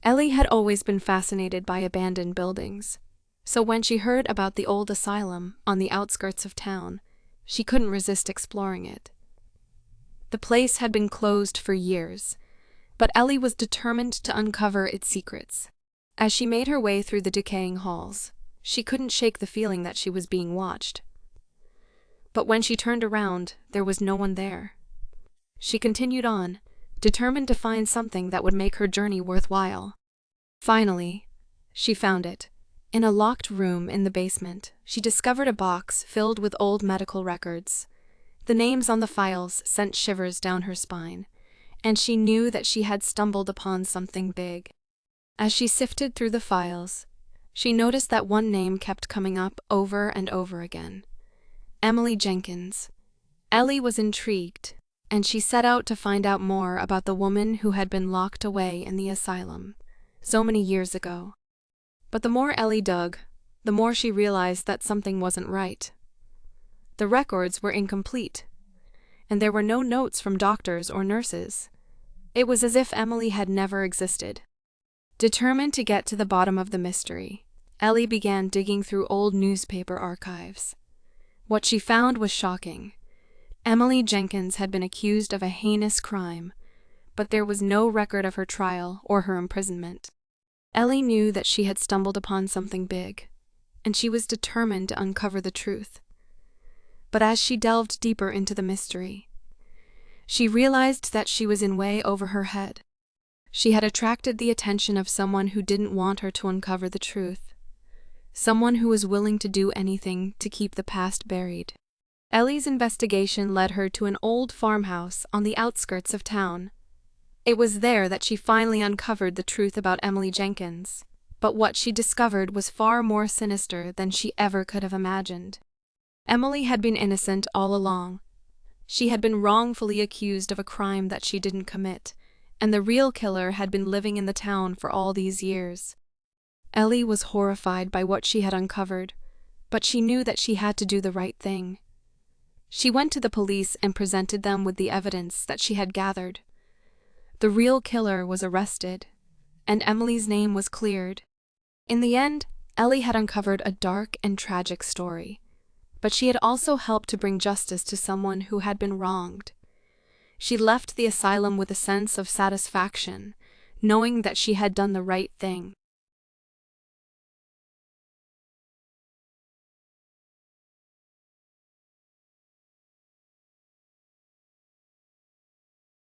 Ellie had always been fascinated by abandoned buildings, so when she heard about the old asylum on the outskirts of town, she couldn't resist exploring it. The place had been closed for years, but Ellie was determined to uncover its secrets. As she made her way through the decaying halls, she couldn't shake the feeling that she was being watched. But when she turned around, there was no one there. She continued on, determined to find something that would make her journey worthwhile. Finally, she found it. In a locked room in the basement, she discovered a box filled with old medical records. The names on the files sent shivers down her spine, and she knew that she had stumbled upon something big. As she sifted through the files, she noticed that one name kept coming up over and over again: Emily Jenkins. Ellie was intrigued, and she set out to find out more about the woman who had been locked away in the asylum so many years ago. But the more Ellie dug, the more she realized that something wasn't right. The records were incomplete, and there were no notes from doctors or nurses. It was as if Emily had never existed. Determined to get to the bottom of the mystery, Ellie began digging through old newspaper archives. What she found was shocking. Emily Jenkins had been accused of a heinous crime, but there was no record of her trial or her imprisonment. Ellie knew that she had stumbled upon something big, and she was determined to uncover the truth. But as she delved deeper into the mystery, she realized that she was in way over her head. She had attracted the attention of someone who didn't want her to uncover the truth, someone who was willing to do anything to keep the past buried. Ellie's investigation led her to an old farmhouse on the outskirts of town. It was there that she finally uncovered the truth about Emily Jenkins, but what she discovered was far more sinister than she ever could have imagined. Emily had been innocent all along. She had been wrongfully accused of a crime that she didn't commit, and the real killer had been living in the town for all these years. Ellie was horrified by what she had uncovered, but she knew that she had to do the right thing. She went to the police and presented them with the evidence that she had gathered. The real killer was arrested, and Emily's name was cleared. In the end, Ellie had uncovered a dark and tragic story, but she had also helped to bring justice to someone who had been wronged. She left the asylum with a sense of satisfaction, knowing that she had done the right thing.